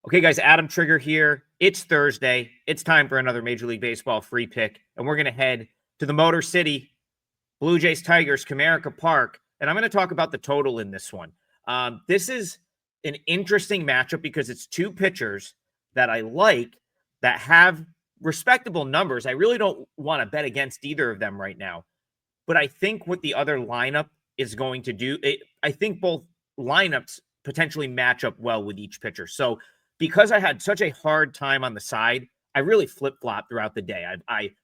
Okay, guys, Adam Trigger here. It's Thursday. It's time for another Major League Baseball free pick, and we're going to head to the Motor City, Blue Jays Tigers, Comerica Park, and I'm going to talk about the total in this one. This is an interesting matchup because it's two pitchers that I like that have respectable numbers. I really don't want to bet against either of them right now, but I think what the other lineup is going to do, I think both lineups potentially match up well with each pitcher. So because I had such a hard time on the side, I really flip-flop throughout the day.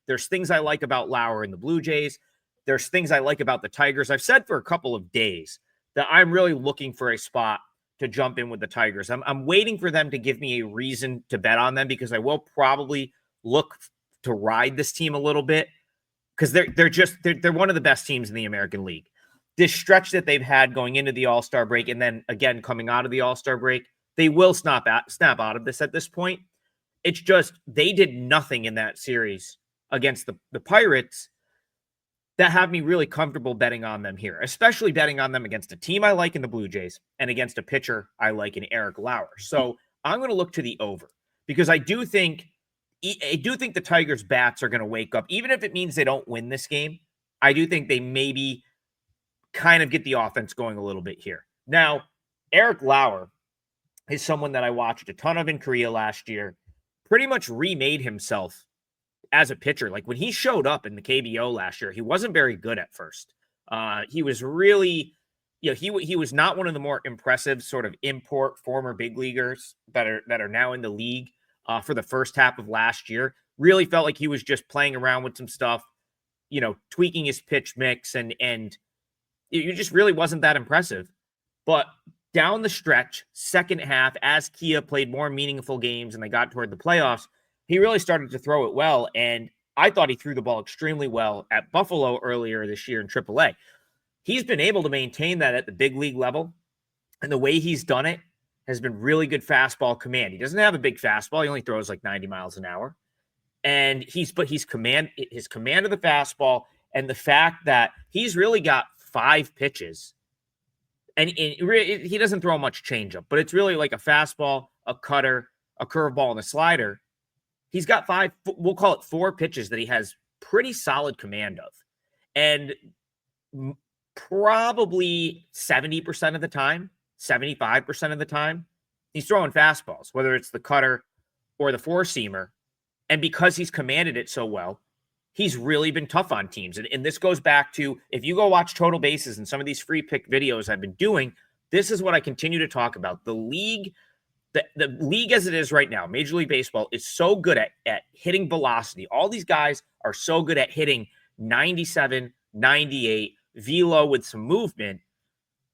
There's things I like about Lowour and the Blue Jays. There's things I like about the Tigers. I've said for a couple of days that I'm really looking for a spot to jump in with the Tigers. I'm waiting for them to give me a reason to bet on them because I will probably look to ride this team a little bit because they're one of the best teams in the American League. This stretch that they've had going into the All-Star break and then again coming out of the All-Star break, they will snap out of this at this point. It's just they did nothing in that series against the Pirates that have me really comfortable betting on them here, especially betting on them against a team I like in the Blue Jays and against a pitcher I like in Eric Lowour. So I'm going to look to the over because I do think the Tigers' bats are going to wake up, even if it means they don't win this game. I do think they maybe kind of get the offense going a little bit here. Now, Eric Lowour is someone that I watched a ton of in Korea last year, pretty much remade himself as a pitcher. Like when he showed up in the KBO last year, he wasn't very good at first. He was really, he was not one of the more impressive sort of import former big leaguers that are now in the league for the first half of last year. Really felt like he was just playing around with some stuff, tweaking his pitch mix and it just really wasn't that impressive. But down the stretch, second half, as Kia played more meaningful games and they got toward the playoffs, he really started to throw it well. And I thought he threw the ball extremely well at Buffalo earlier this year in AAA. He's been able to maintain that at the big league level. And the way he's done it has been really good fastball command. He doesn't have a big fastball. He only throws like 90 miles an hour. And his command of the fastball and the fact that he's really got 5 pitches. And he doesn't throw much changeup, but it's really like a fastball, a cutter, a curveball, and a slider. He's got 5, we'll call it 4 pitches that he has pretty solid command of. And probably 70% of the time, 75% of the time, he's throwing fastballs, whether it's the cutter or the four-seamer. And because he's commanded it so well, he's really been tough on teams. And this goes back to, if you go watch Total Bases and some of these free pick videos I've been doing, this is what I continue to talk about. The league, the league as it is right now, Major League Baseball, is so good at hitting velocity. All these guys are so good at hitting 97, 98, velo with some movement,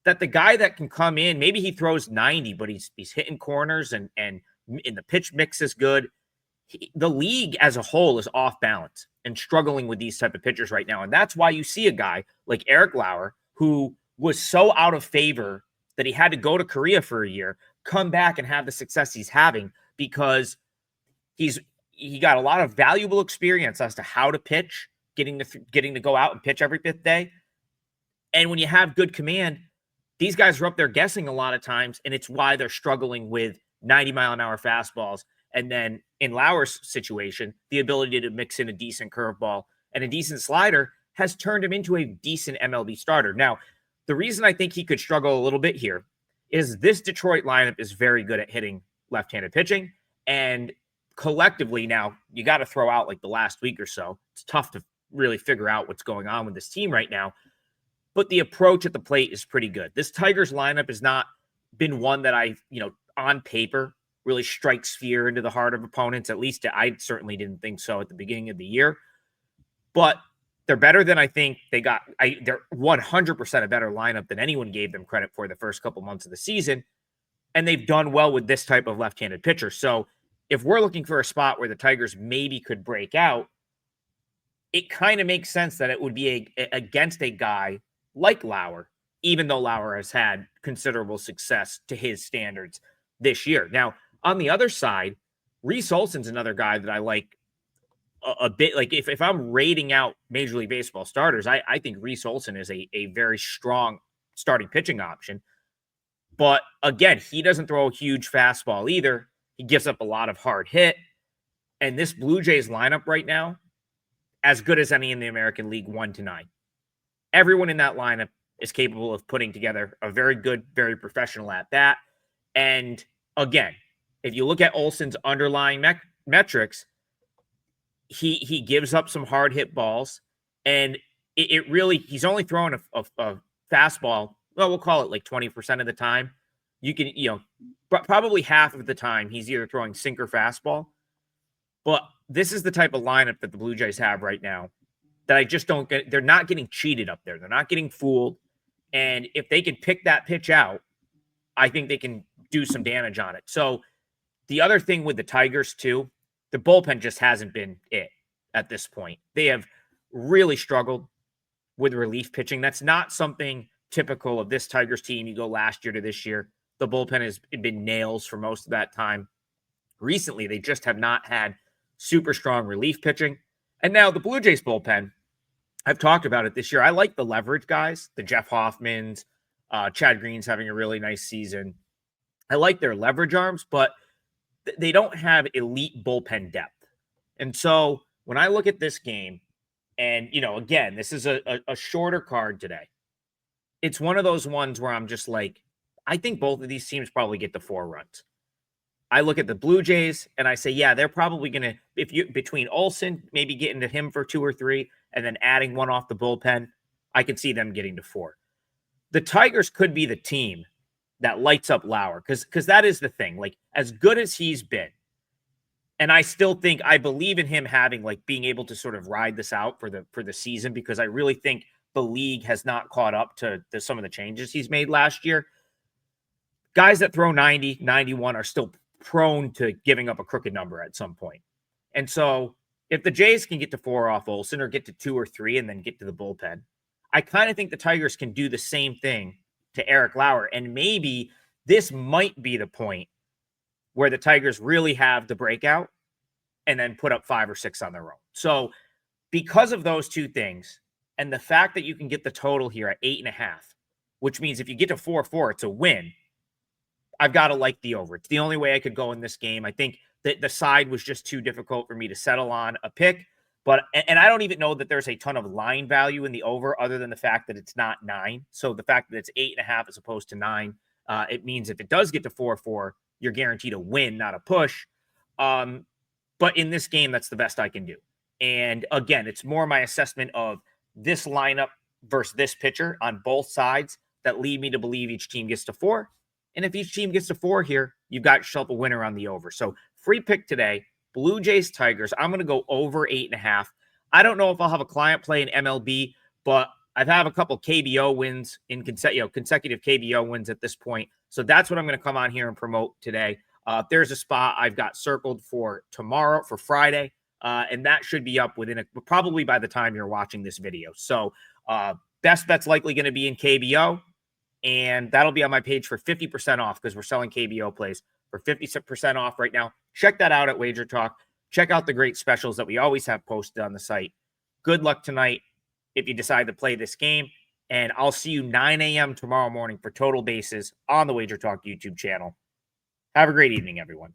that the guy that can come in, maybe he throws 90, but he's hitting corners and the pitch mix is good. The league as a whole is off balance and struggling with these type of pitchers right now. And that's why you see a guy like Eric Lowour, who was so out of favor that he had to go to Korea for a year, come back and have the success he's having because he got a lot of valuable experience as to how to pitch, getting to go out and pitch every 5th day. And when you have good command, these guys are up there guessing a lot of times, and it's why they're struggling with 90-mile-an-hour fastballs. And then in Lowour's situation, the ability to mix in a decent curveball and a decent slider has turned him into a decent MLB starter. Now, the reason I think he could struggle a little bit here is this Detroit lineup is very good at hitting left-handed pitching. And collectively now, you got to throw out like the last week or so. It's tough to really figure out what's going on with this team right now. But the approach at the plate is pretty good. This Tigers lineup has not been one that on paper, really strikes fear into the heart of opponents. At least I certainly didn't think so at the beginning of the year. But they're better than I think they got. They're 100% a better lineup than anyone gave them credit for the first couple months of the season. And they've done well with this type of left-handed pitcher. So if we're looking for a spot where the Tigers maybe could break out, it kind of makes sense that it would be against a guy like Lowour, even though Lowour has had considerable success to his standards this year. Now, on the other side, Reese Olson's another guy that I like a bit. Like if I'm rating out Major League Baseball starters, I think Reese Olson is a very strong starting pitching option. But again, he doesn't throw a huge fastball either. He gives up a lot of hard hit. And this Blue Jays lineup right now, as good as any in the American League, 1-9. Everyone in that lineup is capable of putting together a very good, very professional at bat. And again, if you look at Olson's underlying metrics, he gives up some hard hit balls, and it really, he's only throwing a fastball. Well, we'll call it like 20% of the time. You can, probably half of the time he's either throwing sinker fastball. But this is the type of lineup that the Blue Jays have right now that I just don't get. They're not getting cheated up there. They're not getting fooled. And if they can pick that pitch out, I think they can do some damage on it. So the other thing with the Tigers too, the bullpen just hasn't been it at this point. They have really struggled with relief pitching. That's not something typical of this Tigers team. You go last year to this year, the bullpen has been nails for most of that time. Recently, they just have not had super strong relief pitching. And now the Blue Jays bullpen, I've talked about it this year. I like the leverage guys, the Jeff Hoffmans, Chad Green's having a really nice season. I like their leverage arms, but they don't have elite bullpen depth. And so when I look at this game, and, again, this is a shorter card today. It's one of those ones where I'm just like, I think both of these teams probably get the 4 runs. I look at the Blue Jays and I say, yeah, they're probably going to, between Olson, maybe getting to him for 2 or 3, and then adding one off the bullpen, I could see them getting to 4. The Tigers could be the team that lights up Lowour, because that is the thing. Like, as good as he's been, and I still think, I believe in him having, like, being able to sort of ride this out for the season, because I really think the league has not caught up to some of the changes he's made last year. Guys that throw 90, 91 are still prone to giving up a crooked number at some point. And so if the Jays can get to 4 off Olson, or get to 2 or 3 and then get to the bullpen, I kind of think the Tigers can do the same thing to Eric Lowour. And maybe this might be the point where the Tigers really have the breakout and then put up 5 or 6 on their own. So because of those two things, and the fact that you can get the total here at 8.5, which means if you get to 4-4, it's a win. I've got to like the over. It's the only way I could go in this game. I think that the side was just too difficult for me to settle on a pick. But, and I don't even know that there's a ton of line value in the over, other than the fact that it's not 9. So the fact that it's 8.5 as opposed to 9, it means if it does get to 4-4, you're guaranteed a win, not a push. But in this game, that's the best I can do. And again, it's more my assessment of this lineup versus this pitcher on both sides that lead me to believe each team gets to 4. And if each team gets to 4 here, you've got yourself a winner on the over. So free pick today, Blue Jays Tigers. I'm going to go over 8.5. I don't know if I'll have a client play in MLB, but I've had a couple KBO wins in consecutive KBO wins at this point. So that's what I'm going to come on here and promote today. There's a spot I've got circled for tomorrow, for Friday, and that should be up probably by the time you're watching this video. So best bet's likely going to be in KBO. And that'll be on my page for 50% off, because we're selling KBO plays for 50% off right now. Check that out at Wager Talk. Check out the great specials that we always have posted on the site. Good luck tonight if you decide to play this game. And I'll see you 9 a.m. tomorrow morning for total bases on the Wager Talk YouTube channel. Have a great evening, everyone.